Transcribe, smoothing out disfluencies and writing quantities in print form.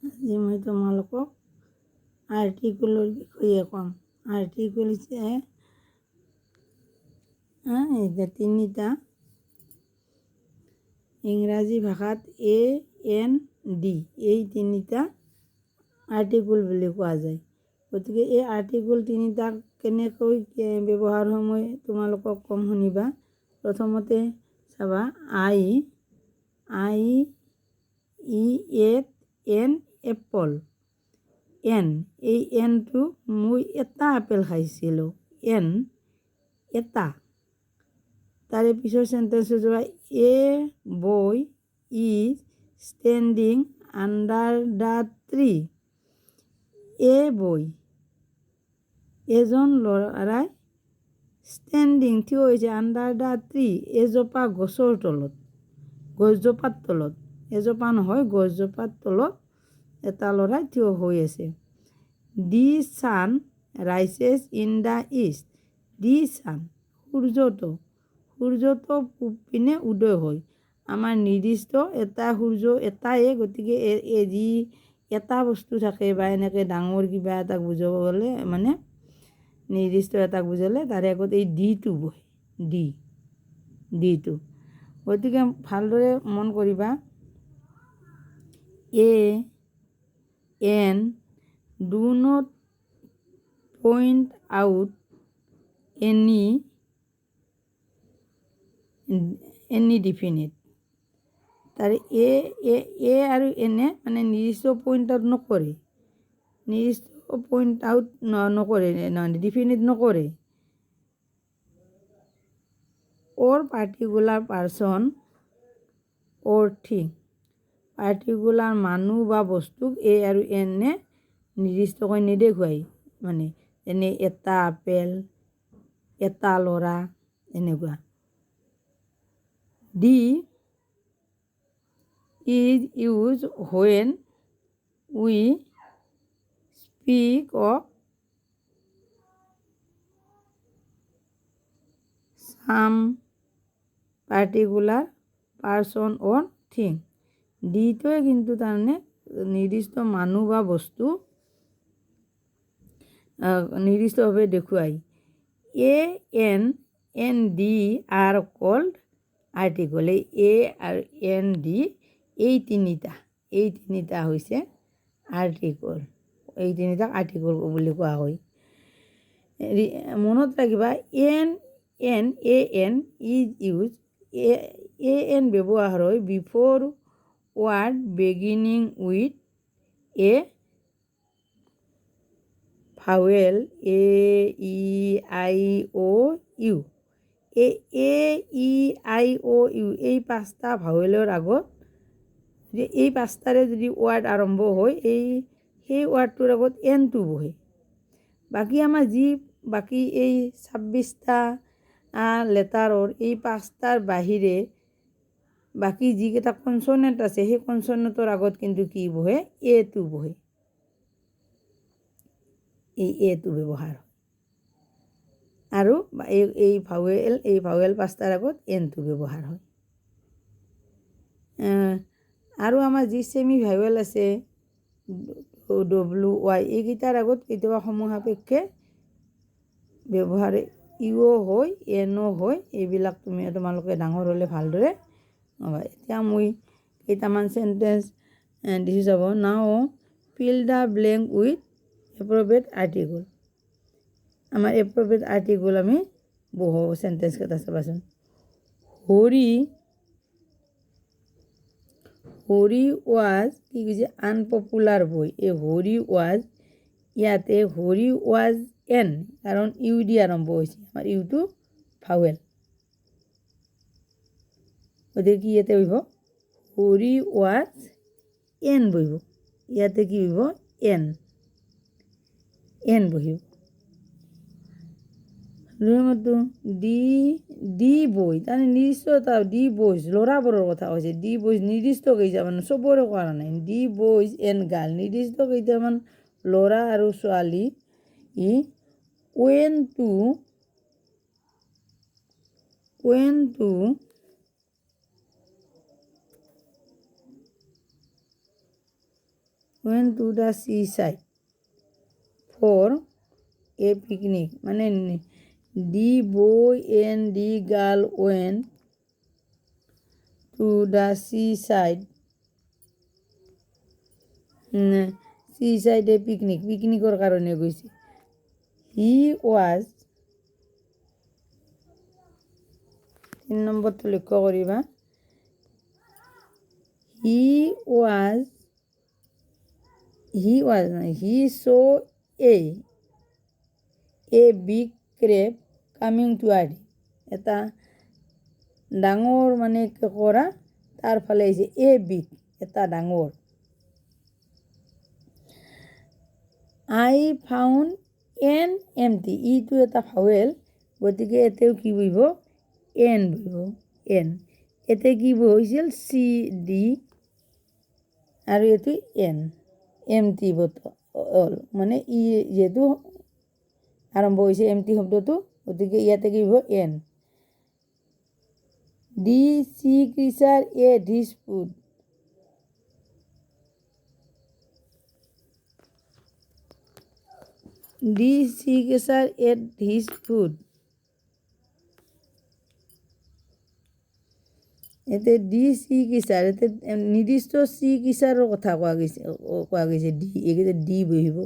আজি মই তোমালোকক আৰ্টিকুলৰ বিষয়ে ক'ম। আৰ্টিকুল হৈছে এতিয়া তিনিটা। ইংৰাজী ভাষাত AND এই তিনিটা আৰ্টিকুল বুলি কোৱা যায়। গতিকে এই আৰ্টিকুল তিনিটা কেনেকৈ ব্যৱহাৰ হয় মই তোমালোকক ক'ম, শুনিবা। প্ৰথমতে চাবা এন এপল। এই এনটো মই এটা আপেল খাইছিলোঁ, এটা। তাৰে পিছৰ চেণ্টেন্সটো যোৱা a boy is standing under the tree. A boy এজন ল'ৰাই ষ্টেণ্ডিং থিয় হৈছে আণ্ডাৰ দ্য ট্ৰী এজোপা গছৰ তলত, গছজোপাৰ তলত, এজোপা নহয় গছজোপাৰ তলত এটা ল'ৰাই থিয় হৈ আছে। The sun rises in the east. The sun সূৰ্যটো পূব পিনে উদয় হয়। আমাৰ নিৰ্দিষ্ট এটা সূৰ্য এটাই, গতিকে যি এটা বস্তু থাকে বা এনেকৈ ডাঙৰ কিবা এটাক বুজাব গ'লে মানে নিৰ্দিষ্ট এটাক বুজালে তাৰে আগত এই ডিটো বহে, ডিটো। গতিকে ভালদৰে মন কৰিবা। N do not point out any definite. তাৰে এ আৰু এনে মানে নিৰ্দিষ্ট পইণ্ট আউট নকৰে, নিৰ্দিষ্ট পইণ্ট আউট নকৰে, ডিফিনিট নকৰে। অৰ particular person or thing. Particular মানুহ বা বস্তুক এ আৰু এনে নিৰ্দিষ্টকৈ নেদেখুৱাই, মানে এনে এটা আপেল, এটা ল'ৰা, এনেকুৱা। The is used when we speak of some particular person or thing. ডিটোৱে কিন্তু তাৰমানে নিৰ্দিষ্ট মানুহ বা বস্তু নিৰ্দিষ্টভাৱে দেখুৱায়। AND are called article. এই এ আৰু AND এই তিনিটা হৈছে আৰ্টিকল। এই তিনিটাক আৰ্টিকল বুলি কোৱা হয়। মনত ৰাখিবা এন ইজ ইউজ। এন ব্যৱহাৰ হয় before ward beginning with a vowel AEIOU। AEIOU এই পাঁচটা ভাৱেলৰ আগত এই পাঁচটাৰে যদি ৱাৰ্ড আৰম্ভ হয় সেই ৱাৰ্ডটোৰ আগত এনটো বহে। বাকী আমাৰ বাকী এই 26টা লেটাৰৰ এই পাঁচটাৰ বাহিৰে বাকী যিকেইটা কনচনেণ্ট আছে সেই কনচনেণ্টৰ আগত কিন্তু কি বহে, এটো বহে। এই এটো ব্যৱহাৰ হয়। আৰু এই ভাৱেল পাঁচটাৰ আগত এনটো ব্যৱহাৰ হয়। আৰু আমাৰ যি ছেমি ভাৱেল আছে WY এইকেইটাৰ আগত কেতিয়াবা সমূহ সাপেক্ষে ব্যৱহাৰ ইও হয়, এনো হয়। এইবিলাক তোমালোকে ডাঙৰ হ'লে ভালদৰে পাবা। এতিয়া মই কেইটামান চেণ্টেন্স দিছোঁ যাব। Now fill the blank with appropriate article. আমাৰ এপ্ৰপ্ৰিয়েট আৰ্টিকল আমি বহু চেণ্টেন্স কেইটা চাবাচোন। হৰি ৱাজ কি কৈছে, আনপপুলাৰ বয়। এই হৰি ৱাজ, ইয়াতে হৰি ৱাজ এন, কাৰণ ইউ দি আৰম্ভ হৈছে, আমাৰ ইউটো ভাৱেল। গতিকে কি ইয়াতে বহিব, হৰি ৱাজ এন বহিব। ইয়াতে কি বহিব, এন বহিব। ডি বয়, তাৰমানে নিৰ্দিষ্ট এটা ডি বয়জ ল'ৰাবোৰৰ কথা কৈছে। ডি বয়জ নিৰ্দিষ্ট কেইটামান, চবৰে কৰা নাই। ডি বয়জ এণ্ড গাৰ্ল নিৰ্দিষ্ট কেইটামান ল'ৰা আৰু ছোৱালী। ৱেন to went to the seaside for a picnic মানে the boy and the girl went to the seaside seaside পিকনিকৰ কাৰণে গৈছে he was 3 নম্বৰটো লক্ষ্য কৰিবা he saw a big crab coming toward him এটা ডাঙৰ মানে কৰা তাৰ ফালে আহিছে a big এটা ডাঙৰ I found an empty ইটো এটা ফাউল গতিকে এতেও কি বহিব n বহিব n এতে কি বহিছিল c d আৰু এটো n empty বটল মানে ই যেটো আৰম্ভ হৈছে empty শব্দটো গতিকে ইয়াতে কি হ'ব n the sea creature ate his food the sea creature ate his food এতে ডি সি কিচাৰ এতে নিৰ্দিষ্ট চি কিচাৰৰ কথা কোৱা গৈছে ডি এইকেইটা ডি বহিব